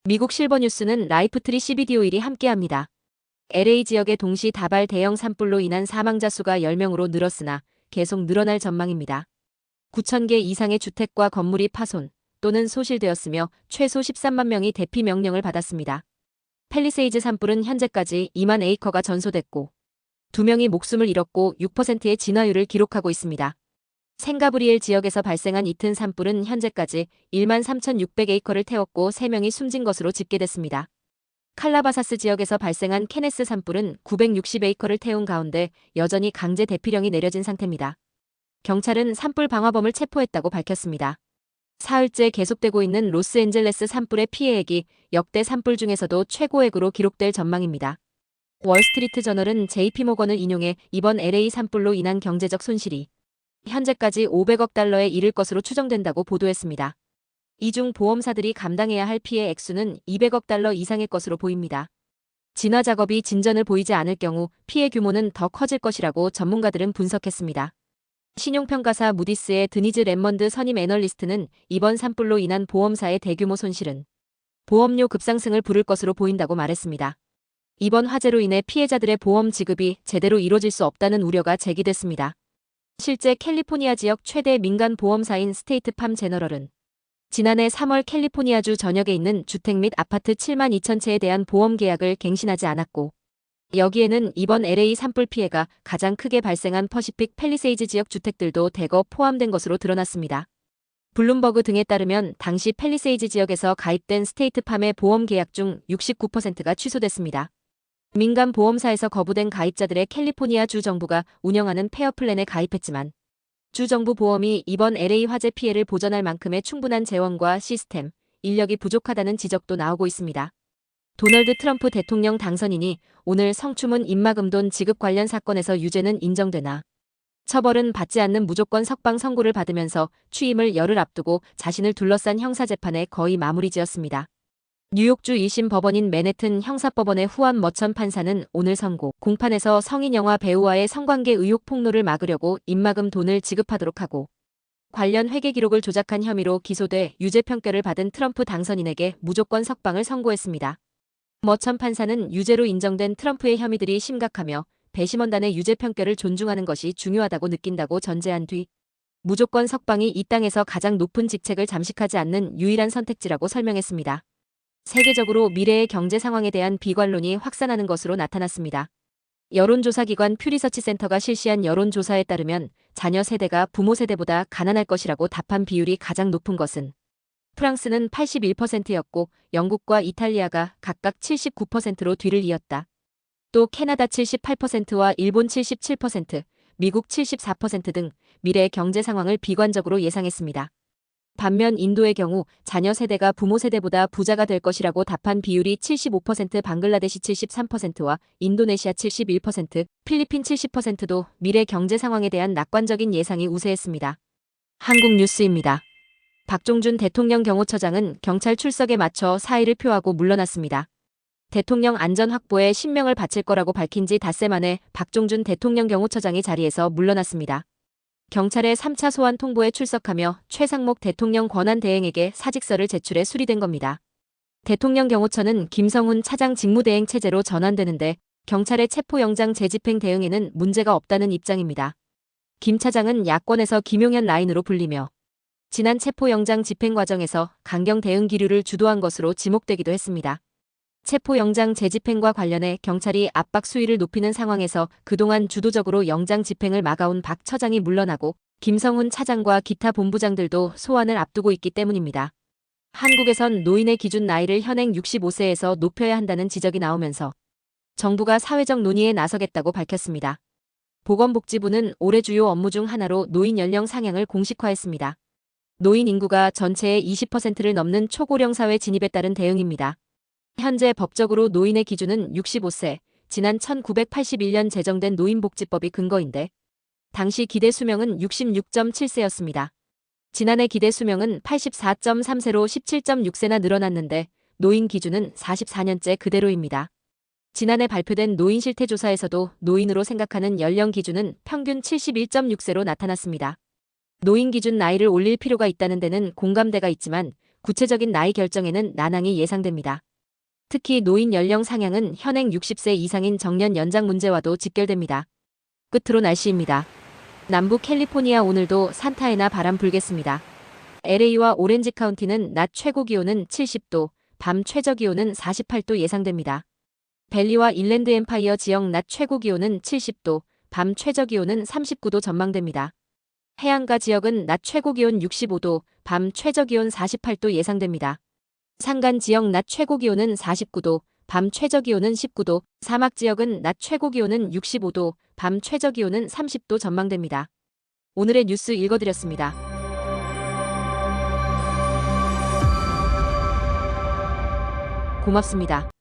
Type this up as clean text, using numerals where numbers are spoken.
미국 실버뉴스는 라이프트리 CBD 오일이 함께합니다. LA 지역의 동시 다발 대형 산불로 인한 사망자 수가 10명으로 늘었으나 계속 늘어날 전망입니다. 9,000개 이상의 주택과 건물이 파손 또는 소실되었으며 최소 13만 명이 대피 명령을 받았습니다. 팰리세이즈 산불은 현재까지 2만 에이커가 전소됐고 2명이 목숨을 잃었고 6%의 진화율을 기록하고 있습니다. 생가브리엘 지역에서 발생한 이튼 산불은 현재까지 1만 3,600에이커를 태웠고 3명이 숨진 것으로 집계됐습니다. 칼라바사스 지역에서 발생한 케네스 산불은 960에이커를 태운 가운데 여전히 강제 대피령이 내려진 상태입니다. 경찰은 산불 방화범을 체포했다고 밝혔습니다. 사흘째 계속되고 있는 로스앤젤레스 산불의 피해액이 역대 산불 중에서도 최고액으로 기록될 전망입니다. 월스트리트 저널은 JP모건을 인용해 이번 LA 산불로 인한 경제적 손실이 현재까지 500억 달러에 이를 것으로 추정된다고 보도했습니다. 이 중 보험사들이 감당해야 할 피해 액수는 200억 달러 이상일 것으로 보입니다. 진화 작업이 진전을 보이지 않을 경우 피해 규모는 더 커질 것이라고 전문가들은 분석했습니다. 신용평가사 무디스의 드니즈 랩먼드 선임 애널리스트는 이번 산불로 인한 보험사의 대규모 손실은 보험료 급상승을 부를 것으로 보인다고 말했습니다. 이번 화재로 인해 피해자들의 보험 지급이 제대로 이뤄질 수 없다는 우려가 제기됐습니다. 실제 캘리포니아 지역 최대 민간 보험사인 스테이트팜 제너럴은 지난해 3월 캘리포니아주 전역에 있는 주택 및 아파트 7만 2천 채에 대한 보험 계약을 갱신하지 않았고 여기에는 이번 LA 산불 피해가 가장 크게 발생한 퍼시픽 팰리세이즈 지역 주택들도 대거 포함된 것으로 드러났습니다. 블룸버그 등에 따르면 당시 팰리세이즈 지역에서 가입된 스테이트팜의 보험 계약 중 69%가 취소됐습니다. 민간 보험사에서 거부된 가입자들의 캘리포니아 주 정부가 운영하는 페어 플랜에 가입했지만 주 정부 보험이 이번 LA 화재 피해를 보전할 만큼의 충분한 재원과 시스템, 인력이 부족하다는 지적도 나오고 있습니다. 도널드 트럼프 대통령 당선인이 오늘 성추문 입막음돈 지급 관련 사건에서 유죄는 인정되나 처벌은 받지 않는 무조건 석방 선고를 받으면서 취임을 열흘 앞두고 자신을 둘러싼 형사재판에 거의 마무리 지었습니다. 뉴욕주 1심 법원인 맨해튼 형사법원의 후안 머천 판사는 오늘 선고 공판에서 성인 영화 배우와의 성관계 의혹 폭로를 막으려고 입막음 돈을 지급하도록 하고 관련 회계 기록을 조작한 혐의로 기소돼 유죄 판결을 받은 트럼프 당선인에게 무조건 석방을 선고했습니다. 머천 판사는 유죄로 인정된 트럼프의 혐의들이 심각하며 배심원단의 유죄 판결을 존중하는 것이 중요하다고 느낀다고 전제한 뒤 무조건 석방이 이 땅에서 가장 높은 직책을 잠식하지 않는 유일한 선택지라고 설명했습니다. 세계적으로 미래의 경제 상황에 대한 비관론이 확산하는 것으로 나타났습니다. 여론조사기관 퓨리서치 센터가 실시한 여론조사에 따르면 자녀 세대가 부모 세대보다 가난할 것이라고 답한 비율이 가장 높은 것은 프랑스는 81%였고 영국과 이탈리아가 각각 79%로 뒤를 이었다. 또 캐나다 78%와 일본 77%, 미국 74% 등 미래의 경제 상황을 비관적으로 예상했습니다. 반면 인도의 경우 자녀 세대가 부모 세대보다 부자가 될 것이라고 답한 비율이 75%, 방글라데시 73%와 인도네시아 71%, 필리핀 70%도 미래 경제 상황에 대한 낙관적인 예상이 우세했습니다. 한국 뉴스입니다. 박종준 대통령 경호처장은 경찰 출석에 맞춰 사의를 표하고 물러났습니다. 대통령 안전 확보에 신명을 바칠 거라고 밝힌 지 닷새 만에 박종준 대통령 경호처장이 자리에서 물러났습니다. 경찰의 3차 소환 통보에 출석하며 최상목 대통령 권한대행에게 사직서를 제출해 수리된 겁니다. 대통령 경호처는 김성훈 차장 직무대행 체제로 전환되는데 경찰의 체포영장 재집행 대응에는 문제가 없다는 입장입니다. 김 차장은 야권에서 김용현 라인으로 불리며 지난 체포영장 집행 과정에서 강경 대응 기류를 주도한 것으로 지목되기도 했습니다. 체포영장 재집행과 관련해 경찰이 압박 수위를 높이는 상황에서 그동안 주도적으로 영장 집행을 막아온 박 처장이 물러나고 김성훈 차장과 기타 본부장들도 소환을 앞두고 있기 때문입니다. 한국에선 노인의 기준 나이를 현행 65세에서 높여야 한다는 지적이 나오면서 정부가 사회적 논의에 나서겠다고 밝혔습니다. 보건복지부는 올해 주요 업무 중 하나로 노인 연령 상향을 공식화했습니다. 노인 인구가 전체의 20%를 넘는 초고령 사회 진입에 따른 대응입니다. 현재 법적으로 노인의 기준은 65세, 지난 1981년 제정된 노인복지법이 근거인데 당시 기대 수명은 66.7세였습니다. 지난해 기대 수명은 84.3세로 17.6세나 늘어났는데 노인 기준은 44년째 그대로입니다. 지난해 발표된 노인 실태조사에서도 노인으로 생각하는 연령 기준은 평균 71.6세로 나타났습니다. 노인 기준 나이를 올릴 필요가 있다는 데는 공감대가 있지만 구체적인 나이 결정에는 난항이 예상됩니다. 특히 노인 연령 상향은 현행 60세 이상인 정년 연장 문제와도 직결됩니다. 끝으로 날씨입니다. 남부 캘리포니아 오늘도 산타에나 바람 불겠습니다. LA와 오렌지 카운티는 낮 최고 기온은 70도, 밤 최저 기온은 48도 예상됩니다. 밸리와 인랜드 엠파이어 지역 낮 최고 기온은 70도, 밤 최저 기온은 39도 전망됩니다. 해안가 지역은 낮 최고 기온 65도, 밤 최저 기온 48도 예상됩니다. 산간 지역 낮 최고 기온은 49도, 밤 최저 기온은 19도, 사막 지역은 낮 최고 기온은 65도, 밤 최저 기온은 30도 전망됩니다. 오늘의 뉴스 읽어드렸습니다. 고맙습니다.